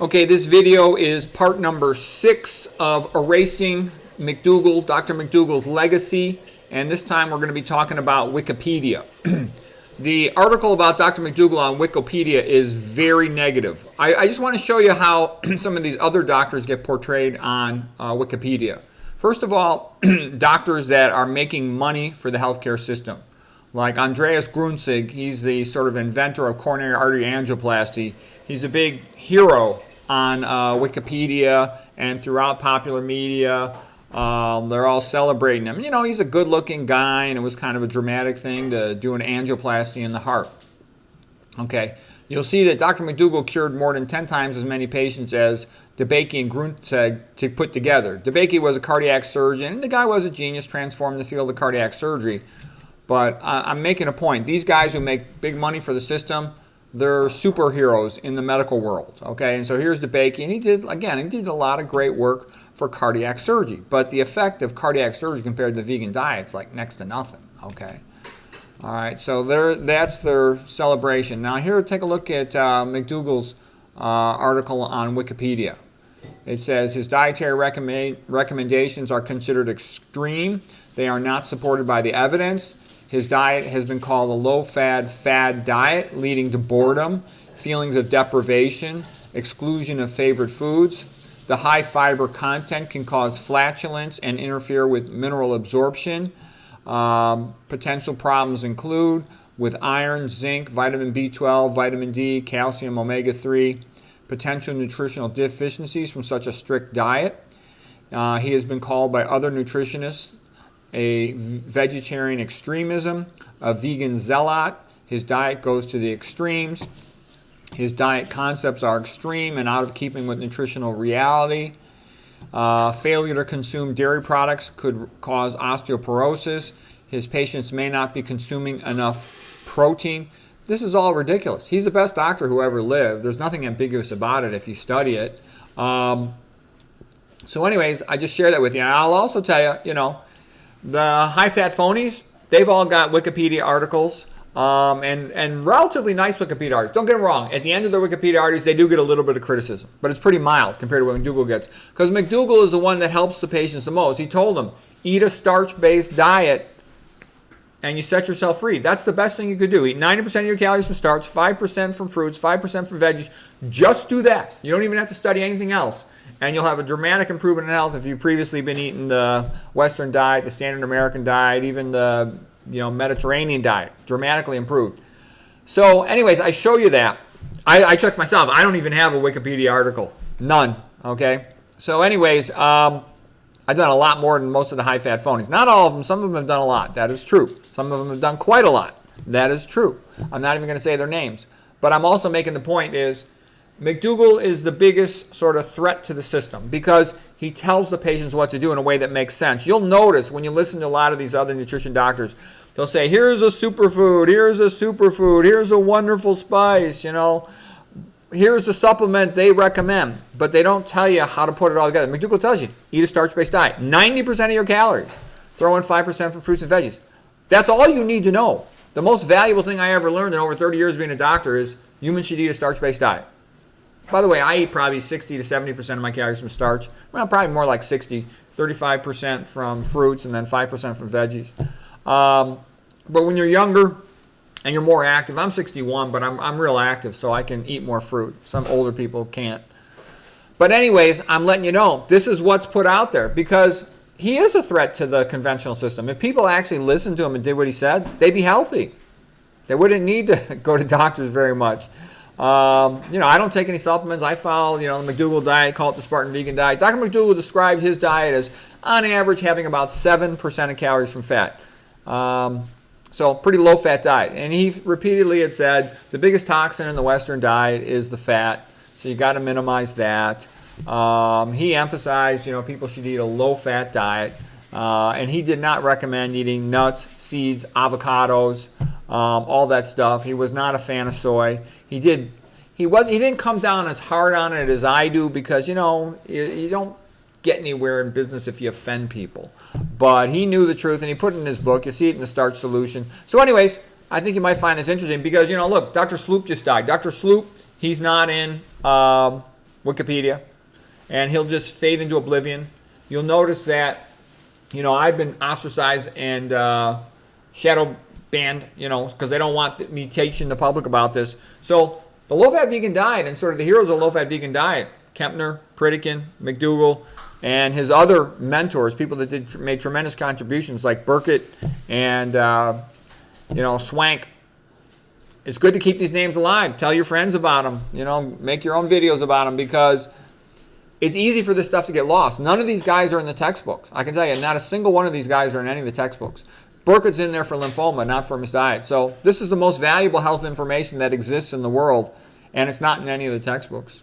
Okay, this video is part number 6 of Erasing Mcdougall, Dr. Mcdougall's legacy, and this time we're going to be talking about Wikipedia. The article about Dr. Mcdougall on Wikipedia is very negative. I just want to show you how some of these other doctors get portrayed on Wikipedia. First of all, doctors that are making money for the healthcare system. Like Andreas Grunzig, he's the sort of inventor of coronary artery angioplasty. He's a big hero on Wikipedia and throughout popular media. They're all celebrating him. You know, he's a good-looking guy, and it was kind of a dramatic thing to do an angioplasty in the heart. Okay, you'll see that Dr. Mcdougall cured more than 10 times as many patients as DeBakey and Grunzig to put together. DeBakey was a cardiac surgeon, and the guy was a genius, transformed the field of cardiac surgery. But I'm making a point. These guys who make big money for the system, they're superheroes in the medical world. Okay, and so here's DeBakey, and he did a lot of great work for cardiac surgery. But the effect of cardiac surgery compared to the vegan diet is like next to nothing. Okay, all right. So that's their celebration. Now here, take a look at Mcdougall's article on Wikipedia. It says his dietary recommendations are considered extreme. They are not supported by the evidence. His diet has been called a low-fat diet, leading to boredom, feelings of deprivation, exclusion of favorite foods. The high fiber content can cause flatulence and interfere with mineral absorption. Potential problems include with iron, zinc, vitamin B12, vitamin D, calcium, omega-3, potential nutritional deficiencies from such a strict diet. He has been called by other nutritionists a vegetarian extremism, a vegan zealot. His diet goes to the extremes. His diet concepts are extreme and out of keeping with nutritional reality. Failure to consume dairy products could cause osteoporosis. His patients may not be consuming enough protein. This is all ridiculous. He's the best doctor who ever lived. There's nothing ambiguous about it if you study it. So anyways, I just share that with you. And I'll also tell you, you know, the high-fat phonies, they've all got Wikipedia articles and relatively nice Wikipedia articles. Don't get me wrong. At the end of their Wikipedia articles, they do get a little bit of criticism, but it's pretty mild compared to what Mcdougall gets. Because Mcdougall is the one that helps the patients the most. He told them, eat a starch-based diet and you set yourself free. That's the best thing you could do. Eat 90% of your calories from starch, 5% from fruits, 5% from veggies. Just do that. You don't even have to study anything else. And you'll have a dramatic improvement in health if you've previously been eating the Western diet, the standard American diet, even the Mediterranean diet. Dramatically improved. So anyways, I show you that. I checked myself. I don't even have a Wikipedia article. None. Okay? So anyways, I've done a lot more than most of the high-fat phonies. Not all of them. Some of them have done a lot. That is true. Some of them have done quite a lot. That is true. I'm not even going to say their names. But I'm also making the point is Mcdougall is the biggest sort of threat to the system because he tells the patients what to do in a way that makes sense. You'll notice when you listen to a lot of these other nutrition doctors, they'll say, here's a superfood, here's a superfood, here's a wonderful spice, you know. Here's the supplement they recommend, but they don't tell you how to put it all together. Mcdougall tells you, eat a starch-based diet. 90% of your calories. Throw in 5% from fruits and veggies. That's all you need to know. The most valuable thing I ever learned in over 30 years being a doctor is humans should eat a starch-based diet. By the way, I eat probably 60 to 70% of my calories from starch. Well, probably more like 60, 35% from fruits, and then 5% from veggies. But when you're younger and you're more active, I'm 61, but I'm real active, so I can eat more fruit. Some older people can't. But anyways, I'm letting you know, this is what's put out there because he is a threat to the conventional system. If people actually listened to him and did what he said, they'd be healthy. They wouldn't need to go to doctors very much. I don't take any supplements. I follow, the Mcdougall diet, call it the Spartan vegan diet. Dr. Mcdougall described his diet as, on average, having about 7% of calories from fat. So pretty low-fat diet. And he repeatedly had said the biggest toxin in the Western diet is the fat, so you got to minimize that. He emphasized, people should eat a low-fat diet, and he did not recommend eating nuts, seeds, avocados, all that stuff. He was not a fan of soy. He didn't come down as hard on it as I do because, you don't get anywhere in business if you offend people. But he knew the truth, and he put it in his book. You see it in the Starch Solution. So anyways, I think you might find this interesting because, look, Dr. Sloop just died. Dr. Sloop, he's not in, Wikipedia, and he'll just fade into oblivion. You'll notice that, I've been ostracized and shadow banned, because they don't want me teaching the public about this. So the low-fat vegan diet and sort of the heroes of the low-fat vegan diet, Kempner, Pritikin, McDougall, and his other mentors, people that made tremendous contributions like Burkett and, Swank. It's good to keep these names alive. Tell your friends about them. Make your own videos about them, because it's easy for this stuff to get lost. None of these guys are in the textbooks. I can tell you, not a single one of these guys are in any of the textbooks. Burkett's in there for lymphoma, not for misdiet. So this is the most valuable health information that exists in the world, and it's not in any of the textbooks.